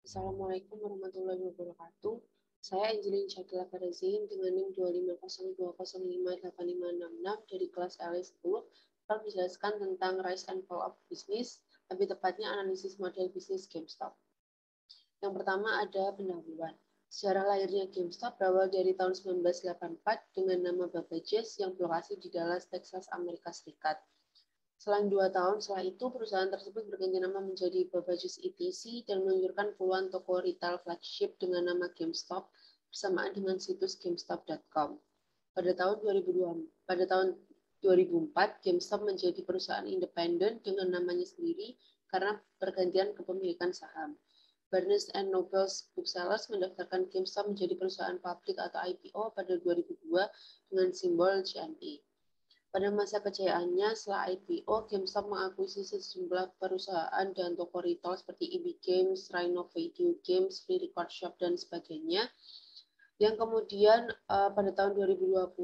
Assalamualaikum warahmatullahi wabarakatuh. Saya Angelin Syakila Farazin dengan NIM 25020058566 dari kelas LE10 akan menjelaskan tentang Rise and Fall of Business, lebih tepatnya analisis model bisnis GameStop. Yang pertama ada pendahuluan. Sejarah lahirnya GameStop berawal dari tahun 1984 dengan nama Babbage's yang berlokasi di Dallas, Texas, Amerika Serikat. Selang 2 tahun setelah itu, perusahaan tersebut berganti nama menjadi Babbage's ETC dan meluncurkan puluhan toko retail flagship dengan nama GameStop bersamaan dengan situs GameStop.com. Pada tahun 2004, GameStop menjadi perusahaan independen dengan namanya sendiri karena pergantian kepemilikan saham. Barnes & Noble Booksellers mendaftarkan GameStop menjadi perusahaan publik atau IPO pada 2002 dengan simbol GME. Pada masa kejayaannya setelah IPO, GameStop mengakuisisi sejumlah perusahaan dan toko retail seperti EB Games, Rhino Video Games, Free Record Shop, dan sebagainya. Yang kemudian pada tahun 2020,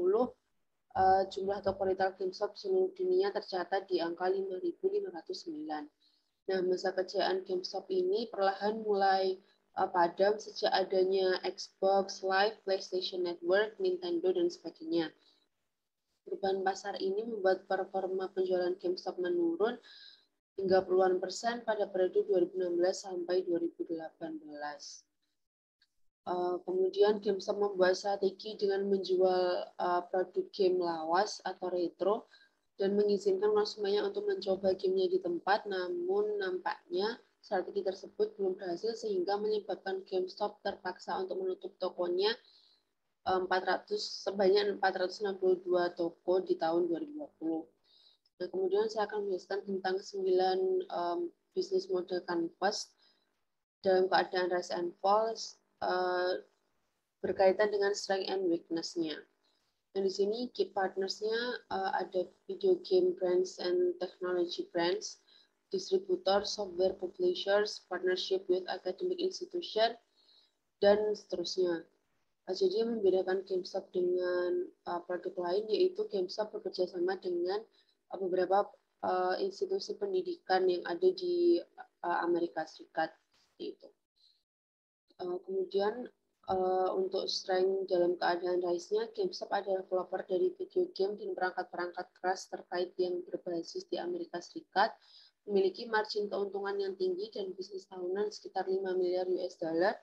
jumlah toko retail GameStop seluruh dunia tercatat di angka 5.509. Nah, masa kejayaan GameStop ini perlahan mulai padam sejak adanya Xbox Live, PlayStation Network, Nintendo, dan sebagainya. Perubahan pasar ini membuat performa penjualan GameStop menurun hingga puluhan persen pada periode 2016 sampai 2018. Kemudian GameStop membuat strategi dengan menjual produk game lawas atau retro dan mengizinkan konsumennya untuk mencoba gamenya di tempat, namun nampaknya strategi tersebut belum berhasil sehingga menyebabkan GameStop terpaksa untuk menutup tokonya sebanyak 462 toko di tahun 2020. Nah, kemudian saya akan menjelaskan tentang 9 bisnis model canvas dalam keadaan rise and fall berkaitan dengan strength and weakness-nya. Dan di sini key partners-nya ada video game brands and technology brands, distributor, software publishers, partnership with academic institution, dan seterusnya. Jadi yang membedakan GameStop dengan produk lain yaitu GameStop bekerja sama dengan beberapa institusi pendidikan yang ada di Amerika Serikat. Itu. Kemudian untuk strength dalam keadaan rise-nya, GameStop adalah developer dari video game dan perangkat-perangkat keras terkait yang berbasis di Amerika Serikat, memiliki margin keuntungan yang tinggi dan bisnis tahunan sekitar 5 miliar US dollar,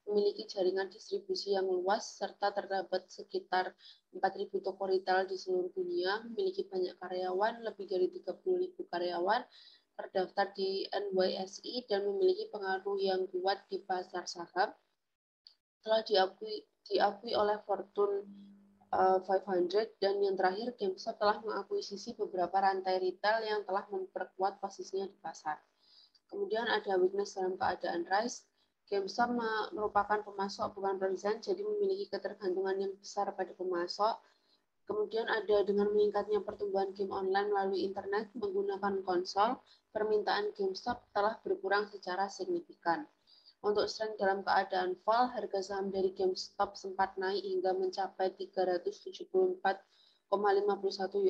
memiliki jaringan distribusi yang luas, serta terdapat sekitar 4.000 toko retail di seluruh dunia, memiliki banyak karyawan, lebih dari 30.000 karyawan, terdaftar di NYSE, dan memiliki pengaruh yang kuat di pasar saham. Telah diakui oleh Fortune 500, dan yang terakhir, GameStop telah mengakuisisi beberapa rantai retail yang telah memperkuat posisinya di pasar. Kemudian ada weakness dalam keadaan rise. GameStop merupakan pemasok bukan produsen, jadi memiliki ketergantungan yang besar pada pemasok. Kemudian ada dengan meningkatnya pertumbuhan game online melalui internet menggunakan konsol, permintaan GameStop telah berkurang secara signifikan. Untuk strength dalam keadaan fall, harga saham dari GameStop sempat naik hingga mencapai 374,51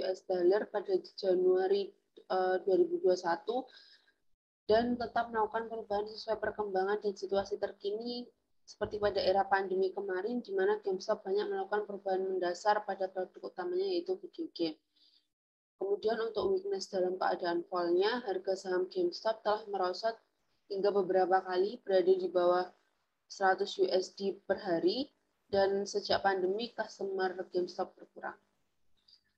US dollar pada Januari 2021 dan tetap melakukan perubahan sesuai perkembangan dan situasi terkini seperti pada era pandemi kemarin di mana GameStop banyak melakukan perubahan mendasar pada produk utamanya yaitu video game. Kemudian untuk weakness dalam keadaan fall-nya, harga saham GameStop telah merosot hingga beberapa kali berada di bawah 100 USD per hari, dan sejak pandemi customer GameStop berkurang.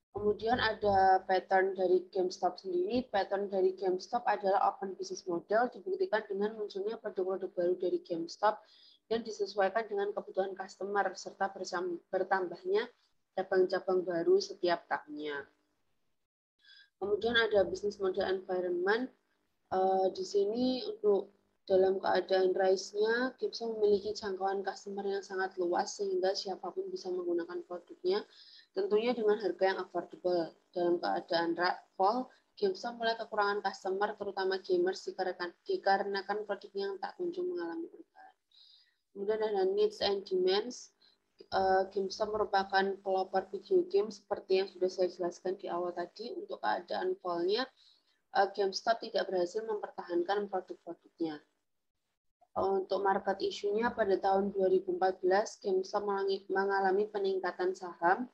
Kemudian ada pattern dari GameStop sendiri. Pattern dari GameStop adalah open business model, dibuktikan dengan munculnya produk-produk baru dari GameStop yang disesuaikan dengan kebutuhan customer, serta bertambahnya cabang-cabang baru setiap tahunnya. Kemudian ada business model environment. Di sini untuk dalam keadaan rise-nya, GameStop memiliki jangkauan customer yang sangat luas sehingga siapapun bisa menggunakan produknya, tentunya dengan harga yang affordable. Dalam keadaan fall, GameStop mulai kekurangan customer, terutama gamers, dikarenakan produknya yang tak kunjung mengalami perubahan. Kemudian ada needs and demands. GameStop merupakan pelopor video game seperti yang sudah saya jelaskan di awal tadi. Untuk keadaan fall-nya, GameStop tidak berhasil mempertahankan produk-produknya. Untuk market isunya pada tahun 2014, GameStop mengalami peningkatan saham.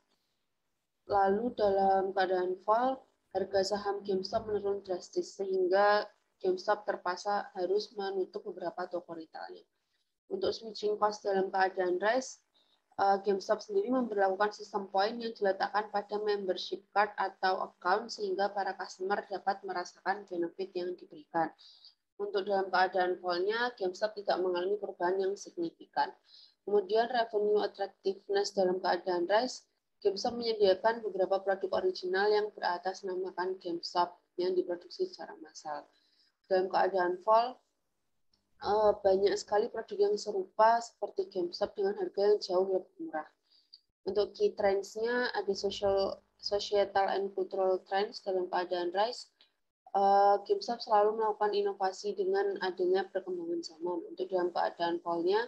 Lalu dalam keadaan fall, harga saham GameStop menurun drastis sehingga GameStop terpaksa harus menutup beberapa toko retailnya. Untuk switching cost dalam keadaan rise, GameStop sendiri memberlakukan sistem poin yang diletakkan pada membership card atau account sehingga para customer dapat merasakan benefit yang diberikan. Untuk dalam keadaan fall-nya, GameStop tidak mengalami perubahan yang signifikan. Kemudian revenue attractiveness dalam keadaan rise, GameStop menyediakan beberapa produk original yang beratasnamakan GameStop yang diproduksi secara massal. Dalam keadaan fall, banyak sekali produk yang serupa seperti GameStop dengan harga yang jauh lebih murah. Untuk key trends-nya ada societal and cultural trends dalam keadaan rise. GameStop selalu melakukan inovasi dengan adanya perkembangan zaman. Untuk dalam keadaan fall-nya,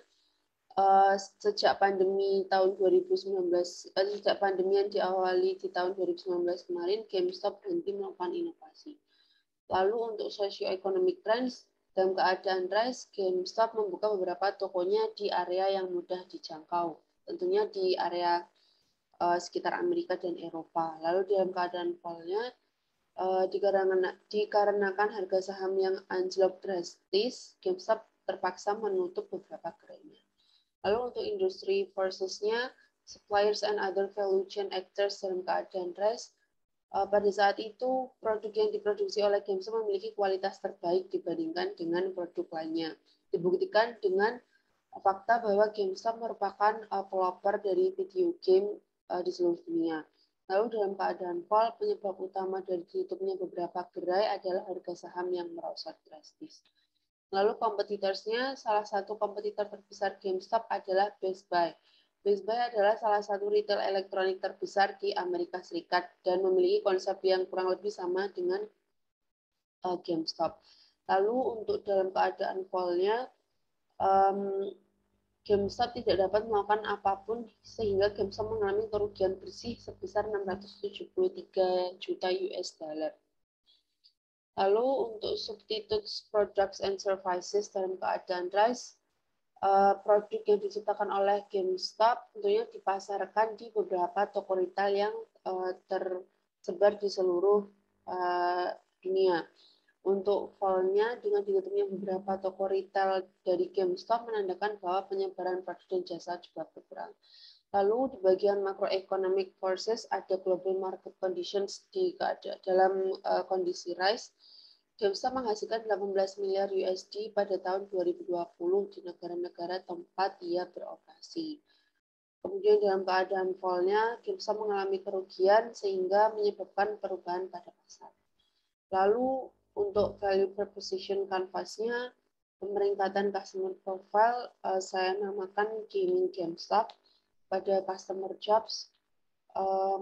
sejak pandemi tahun 2019, sejak pandemi yang diawali di tahun 2019 kemarin, GameStop berhenti melakukan inovasi. Lalu untuk socio-economic trends, dalam keadaan rise, GameStop membuka beberapa tokonya di area yang mudah dijangkau, tentunya di area sekitar Amerika dan Eropa. Lalu dalam keadaan fall-nya, dikarenakan harga saham yang anjlok drastis, GameStop terpaksa menutup beberapa gerainya. Lalu untuk industry forces-nya, suppliers and other value chain actors dalam keadaan rise, pada saat itu produk yang diproduksi oleh GameStop memiliki kualitas terbaik dibandingkan dengan produk lainnya. Dibuktikan dengan fakta bahwa GameStop merupakan pelopor dari video game di seluruh dunia. Lalu dalam keadaan fall, penyebab utama dari tutupnya beberapa gerai adalah harga saham yang merosot drastis. Lalu kompetitorsnya, salah satu kompetitor terbesar GameStop adalah Best Buy. Best Buy adalah salah satu retail elektronik terbesar di Amerika Serikat dan memiliki konsep yang kurang lebih sama dengan GameStop. Lalu untuk dalam keadaan fall-nya, GameStop tidak dapat melakukan apapun sehingga GameStop mengalami kerugian bersih sebesar 673 juta US dollar. Lalu untuk substitutes products and services dalam keadaan rise, produk yang diciptakan oleh GameStop tentunya dipasarkan di beberapa toko retail yang tersebar di seluruh dunia. Untuk fall-nya, dengan ditutupnya beberapa toko retail dari GameStop menandakan bahwa penyebaran produk dan jasa juga berkurang. Lalu di bagian macroeconomic forces ada global market conditions dalam kondisi rise. GameStop menghasilkan 18 miliar USD pada tahun 2020 di negara-negara tempat ia beroperasi. Kemudian dalam keadaan fall-nya, GameStop mengalami kerugian sehingga menyebabkan perubahan pada pasar. Lalu untuk value proposition canvas-nya, pemeringkatan customer profile, saya namakan gaming GameStop. Pada customer jobs,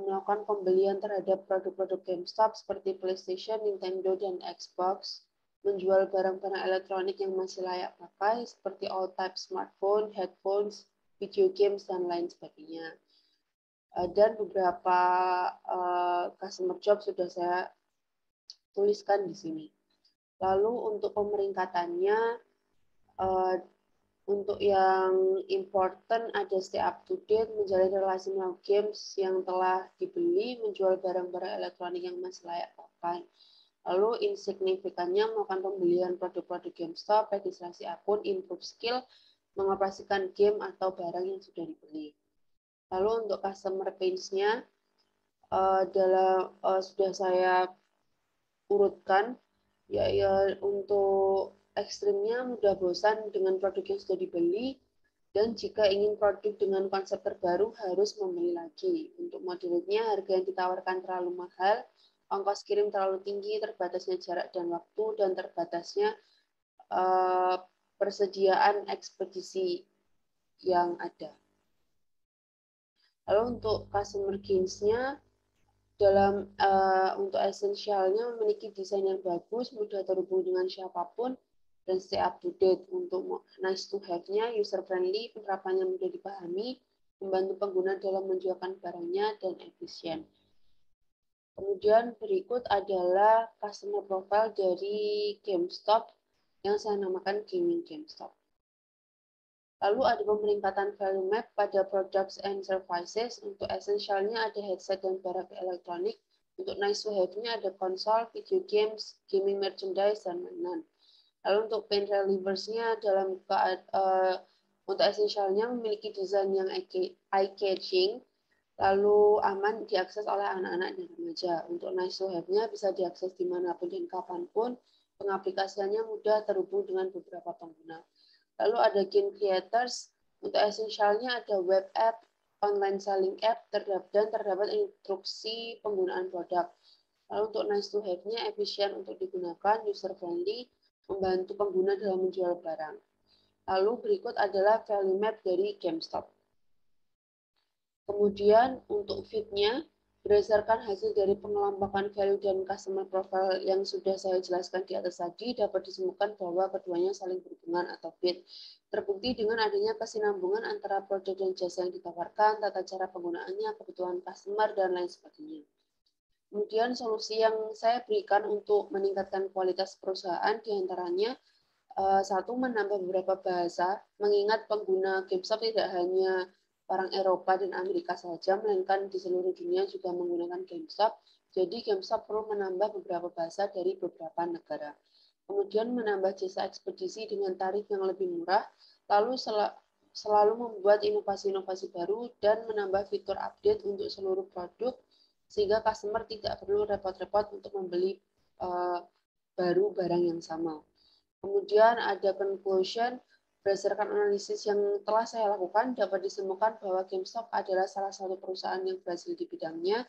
melakukan pembelian terhadap produk-produk GameStop seperti PlayStation, Nintendo, dan Xbox, menjual barang-barang elektronik yang masih layak pakai seperti all type smartphone, headphones, video games, dan lain sebagainya. Dan beberapa customer job sudah saya tuliskan di sini. Lalu untuk pemeringkatannya, untuk yang important ada stay up to date, menjalin relasi melalui games yang telah dibeli, menjual barang-barang elektronik yang masih layak pakai. Lalu insignifikannya melakukan pembelian produk-produk GameStop, registrasi akun, improve skill, mengoperasikan game atau barang yang sudah dibeli. Lalu untuk customer pains-nya, sudah saya urutkan, ya untuk ekstrimnya mudah bosan dengan produk yang sudah dibeli, dan jika ingin produk dengan konsep terbaru harus membeli lagi. Untuk moderatnya, harga yang ditawarkan terlalu mahal, ongkos kirim terlalu tinggi, terbatasnya jarak dan waktu, dan terbatasnya persediaan ekspedisi yang ada. Lalu untuk customer gains-nya, untuk esensialnya memiliki desain yang bagus, mudah terhubung dengan siapapun, dan stay up to date. Untuk nice to have-nya, user friendly, penerapannya mudah dipahami, membantu pengguna dalam menjualkan barangnya, dan efisien. Kemudian berikut adalah customer profile dari GameStop yang saya namakan Gaming GameStop. Lalu ada pemeringkatan value map pada products and services. Untuk essentialnya ada headset dan barang elektronik. Untuk nice to have-nya ada konsol, video games, gaming merchandise, dan mainan. Lalu untuk pain relievers-nya untuk essentialnya memiliki desain yang eye-catching, lalu aman diakses oleh anak-anak dan remaja. Untuk nice to have-nya bisa diakses dimanapun dan kapanpun, pengaplikasiannya mudah terhubung dengan beberapa pengguna. Lalu ada game creators, untuk essentialnya ada web app, online selling app, dan terdapat instruksi penggunaan produk. Lalu untuk nice to have-nya efisien untuk digunakan, user friendly, membantu pengguna dalam menjual barang. Lalu berikut adalah value map dari GameStop. Kemudian untuk fit-nya, berdasarkan hasil dari pengelompokan value dan customer profile yang sudah saya jelaskan di atas tadi, dapat disimpulkan bahwa keduanya saling berhubungan atau fit. Terbukti dengan adanya kesinambungan antara produk dan jasa yang ditawarkan, tata cara penggunaannya, kebutuhan customer, dan lain sebagainya. Kemudian solusi yang saya berikan untuk meningkatkan kualitas perusahaan diantaranya satu, menambah beberapa bahasa, mengingat pengguna GameStop tidak hanya orang Eropa dan Amerika saja, melainkan di seluruh dunia juga menggunakan GameStop. Jadi GameStop perlu menambah beberapa bahasa dari beberapa negara. Kemudian menambah jasa ekspedisi dengan tarif yang lebih murah, lalu selalu membuat inovasi-inovasi baru dan menambah fitur update untuk seluruh produk, sehingga customer tidak perlu repot-repot untuk membeli baru barang yang sama. Kemudian ada conclusion, berdasarkan analisis yang telah saya lakukan, dapat disimpulkan bahwa GameStop adalah salah satu perusahaan yang berhasil di bidangnya,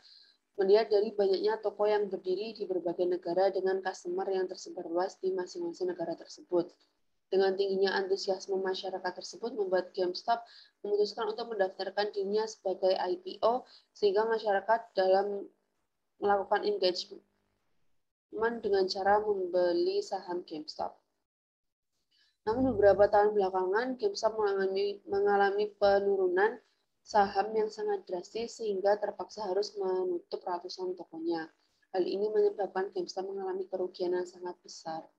melihat dari banyaknya toko yang berdiri di berbagai negara dengan customer yang tersebar luas di masing-masing negara tersebut. Dengan tingginya antusiasme masyarakat tersebut membuat GameStop memutuskan untuk mendaftarkan dirinya sebagai IPO, sehingga masyarakat dalam melakukan engagement dengan cara membeli saham GameStop. Namun beberapa tahun belakangan, GameStop mengalami penurunan saham yang sangat drastis sehingga terpaksa harus menutup ratusan tokonya. Hal ini menyebabkan GameStop mengalami kerugian yang sangat besar.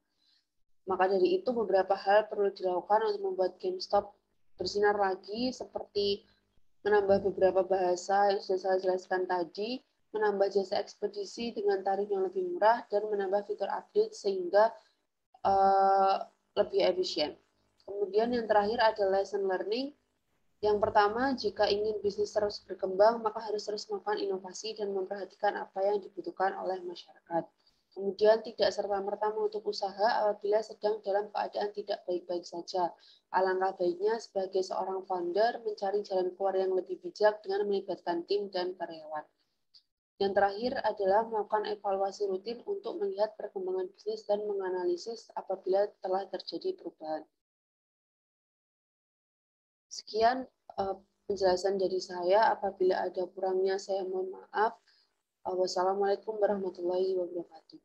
Maka dari itu beberapa hal perlu dilakukan untuk membuat GameStop bersinar lagi, seperti menambah beberapa bahasa yang sudah saya jelaskan tadi, menambah jasa ekspedisi dengan tarif yang lebih murah, dan menambah fitur update sehingga lebih efisien. Kemudian yang terakhir ada lesson learning. Yang pertama, jika ingin bisnis terus berkembang, maka harus terus melakukan inovasi dan memperhatikan apa yang dibutuhkan oleh masyarakat. Kemudian tidak serta-merta menutup usaha apabila sedang dalam keadaan tidak baik-baik saja. Alangkah baiknya sebagai seorang founder mencari jalan keluar yang lebih bijak dengan melibatkan tim dan karyawan. Yang terakhir adalah melakukan evaluasi rutin untuk melihat perkembangan bisnis dan menganalisis apabila telah terjadi perubahan. Sekian penjelasan dari saya. Apabila ada kurangnya, saya mohon maaf. Wassalamualaikum warahmatullahi wabarakatuh.